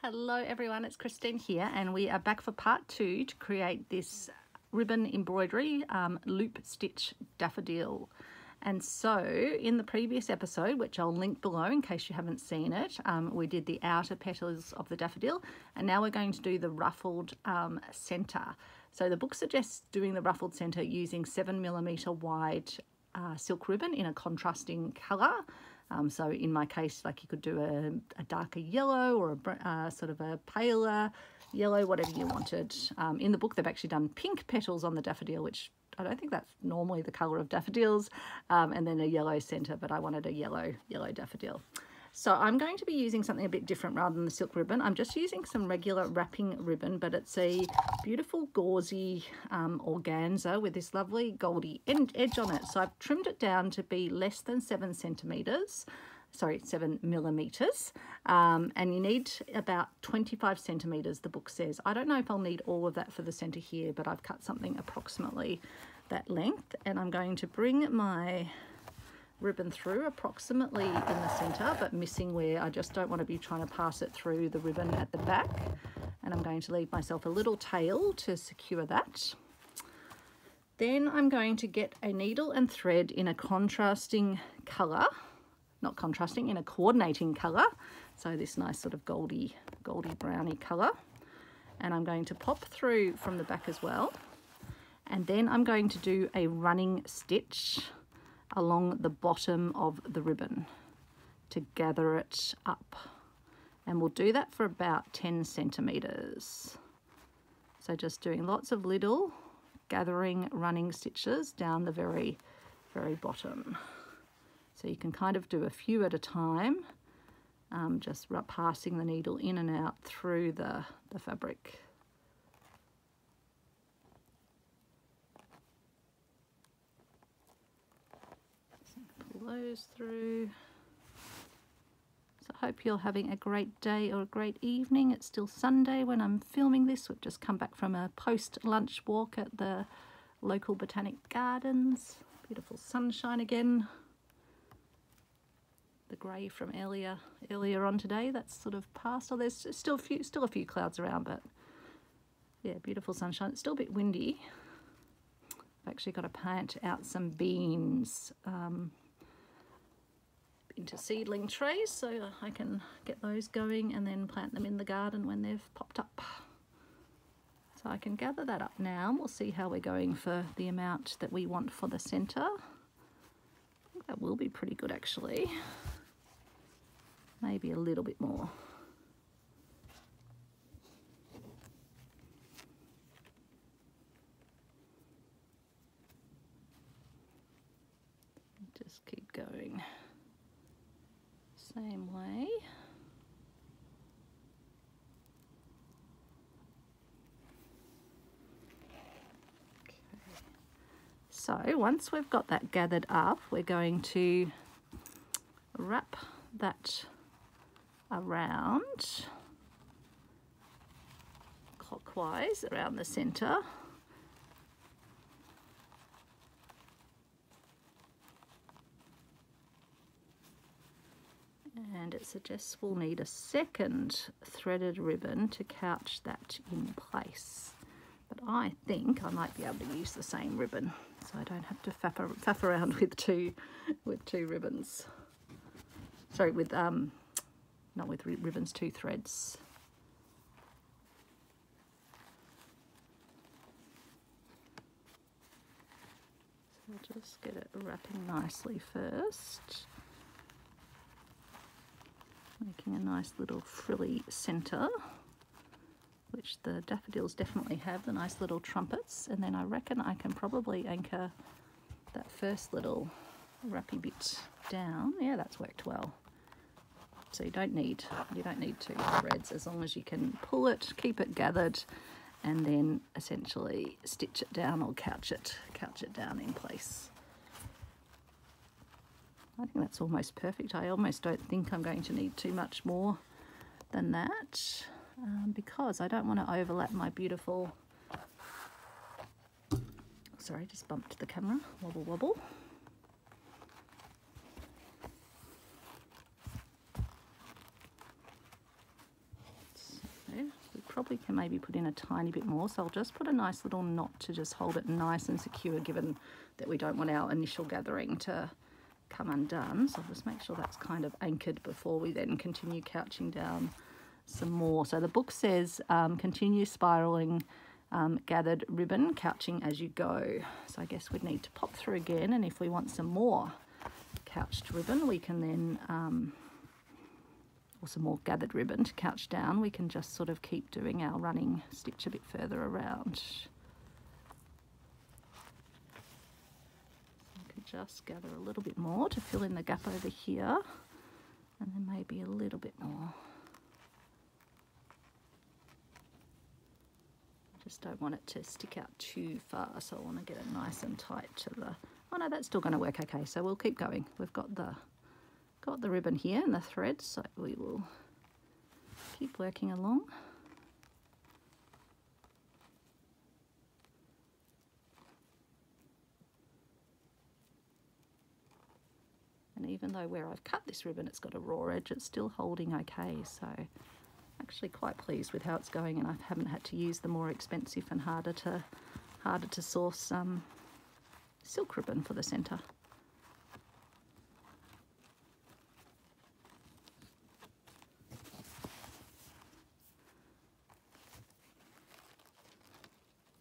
Hello everyone, it's Christine here and we are back for part 2 to create this ribbon embroidery loop stitch daffodil. And so in the previous episode, which I'll link below in case you haven't seen it, we did the outer petals of the daffodil, and now we're going to do the ruffled centre. So the book suggests doing the ruffled centre using 7mm wide silk ribbon in a contrasting colour. So in my case, like you could do a darker yellow or a sort of a paler yellow, whatever you wanted. In the book, they've actually done pink petals on the daffodil, which I don't think that's normally the colour of daffodils, and then a yellow centre, but I wanted a yellow daffodil. So I'm going to be using something a bit different rather than the silk ribbon. I'm just using some regular wrapping ribbon, but it's a beautiful gauzy organza with this lovely goldy edge on it. So I've trimmed it down to be less than 7mm, and you need about 25 centimetres, the book says. I don't know if I'll need all of that for the centre here, but I've cut something approximately that length, and I'm going to bring my ribbon through approximately in the centre, but missing where I just don't want to be trying to pass it through the ribbon at the back. And I'm going to leave myself a little tail to secure that. Then I'm going to get a needle and thread in a contrasting colour, not contrasting, in a coordinating colour. So this nice sort of goldy browny colour. And I'm going to pop through from the back as well. And then I'm going to do a running stitch along the bottom of the ribbon to gather it up, and we'll do that for about 10 centimetres. So just doing lots of little gathering running stitches down the very bottom. So you can kind of do a few at a time, just passing the needle in and out through the fabric. Those through. So I hope you're having a great day or a great evening. It's still Sunday when I'm filming this. We've just come back from a post-lunch walk at the local botanic gardens. Beautiful sunshine again. The grey from earlier on today, that's sort of passed. Oh, there's still a few clouds around, but yeah, beautiful sunshine. It's still a bit windy. I've actually got to plant out some beans into seedling trays so I can get those going and then plant them in the garden when they've popped up. So I can gather that up now, and we'll see how we're going for the amount that we want for the centre. I think that will be pretty good actually. Maybe a little bit more. Just keep going. Same way. Okay. So once we've got that gathered up, we're going to wrap that around clockwise around the centre. And it suggests we'll need a second threaded ribbon to couch that in place. But I think I might be able to use the same ribbon, so I don't have to faff around with two ribbons. Sorry, with not with ribbons, 2 threads. So I'll just get it wrapping nicely first. Making a nice little frilly centre, which the daffodils definitely have, the nice little trumpets. And then I reckon I can probably anchor that first little wrappy bit down. Yeah, that's worked well. So you don't need 2 threads, as long as you can pull it, keep it gathered, and then essentially stitch it down or couch it down in place. I think that's almost perfect. I almost don't think I'm going to need too much more than that, because I don't want to overlap my beautiful, sorry, just bumped the camera, wobble wobble. probably can maybe put in a tiny bit more. So I'll just put a nice little knot to just hold it nice and secure, given that we don't want our initial gathering to come undone. So I'll just make sure that's kind of anchored before we then continue couching down some more. So the book says continue spiraling gathered ribbon, couching as you go. So I guess we'd need to pop through again, and if we want some more couched ribbon, we can then or some more gathered ribbon to couch down, we can just sort of keep doing our running stitch a bit further around. So I could just gather a little bit more to fill in the gap over here, and then maybe a little bit more. Just don't want it to stick out too far, so I want to get it nice and tight to the, oh no, that's still going to work okay, so we'll keep going. We've got the ribbon here and the thread, so we will keep working along. And even though where I've cut this ribbon it's got a raw edge, it's still holding okay, so actually quite pleased with how it's going, and I haven't had to use the more expensive and harder to source silk ribbon for the centre.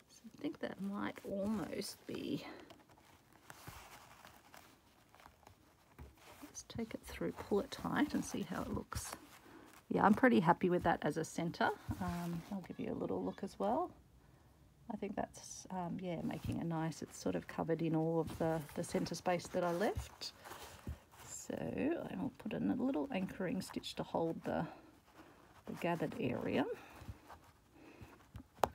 So I think that might almost be, let's take it through, pull it tight and see how it looks. Yeah, I'm pretty happy with that as a centre. I'll give you a little look as well. I think that's, yeah, making it nice. It's sort of covered in all of the centre space that I left. So I'll put in a little anchoring stitch to hold the gathered area.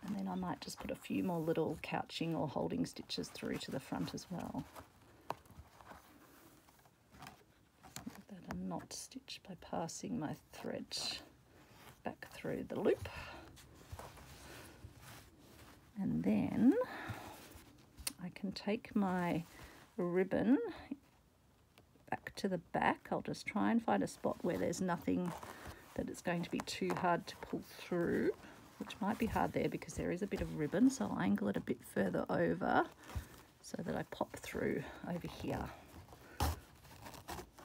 And then I might just put a few more little couching or holding stitches through to the front as well. Knot stitch by passing my thread back through the loop, and then I can take my ribbon back to the back. I'll just try and find a spot where there's nothing that it's going to be too hard to pull through, which might be hard there because there is a bit of ribbon, so I'll angle it a bit further over so that I pop through over here.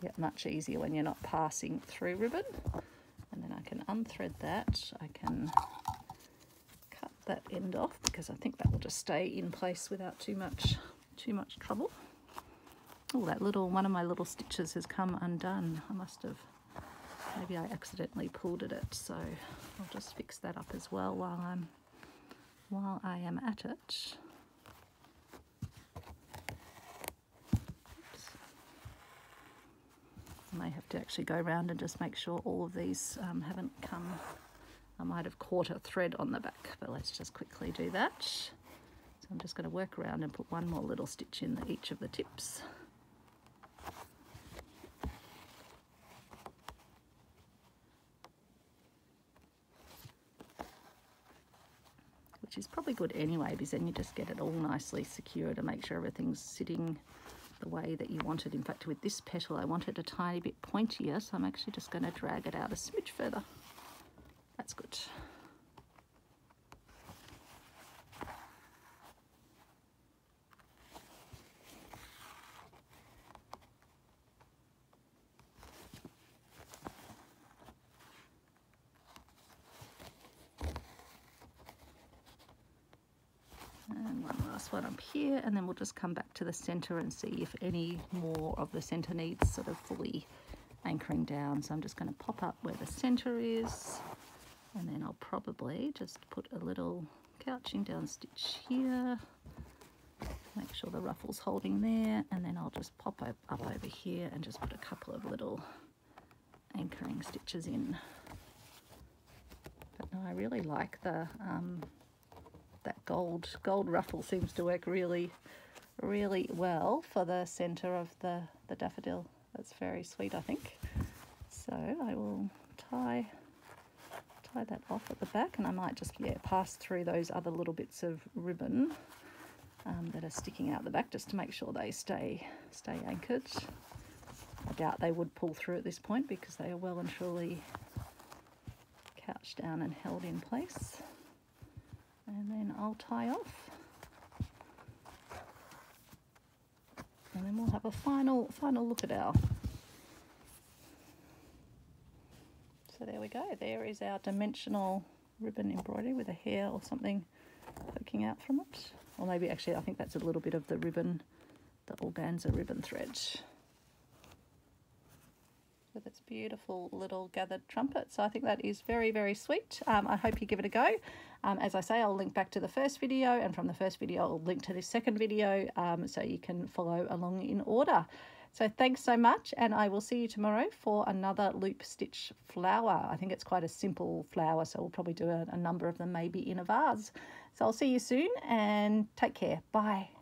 Yeah, much easier when you're not passing through ribbon. And then I can unthread that. I can cut that end off because I think that will just stay in place without too much trouble. Oh, that little one of my little stitches has come undone. I must have, maybe I accidentally pulled at it, so I'll just fix that up as well while I am at it. I may have to actually go around and just make sure all of these haven't come. I might have caught a thread on the back, but let's just quickly do that. So I'm just going to work around and put one more little stitch in each of the tips. Which is probably good anyway, because then you just get it all nicely secured and make sure everything's sitting the way that you want it. In fact, with this petal I want it a tiny bit pointier, so I'm actually just going to drag it out a smidge further. That's good. And one last one up here, and then we'll just come back to the center and see if any more of the center needs sort of fully anchoring down. So I'm just going to pop up where the center is, and then I'll probably just put a little couching down stitch here, make sure the ruffle's holding there, and then I'll just pop up over here and just put a couple of little anchoring stitches in. But no, I really like the that gold ruffle seems to work really well for the center of the daffodil. That's very sweet, I think. So I will tie that off at the back, and I might just pass through those other little bits of ribbon that are sticking out the back just to make sure they stay anchored. I doubt they would pull through at this point because they are well and truly couched attached down and held in place. And then I'll tie off. And then we'll have a final look at our... So there we go. There is our dimensional ribbon embroidery with a hair or something poking out from it. Or maybe actually I think that's a little bit of the ribbon, the organza ribbon thread. With its beautiful little gathered trumpet. So I think that is very, very sweet. I hope you give it a go. As I say, I'll link back to the first video, and from the first video I'll link to this second video, so you can follow along in order. So thanks so much, and I will see you tomorrow for another loop stitch flower. I think it's quite a simple flower, so we'll probably do a number of them maybe in a vase. So I'll see you soon, and take care. Bye.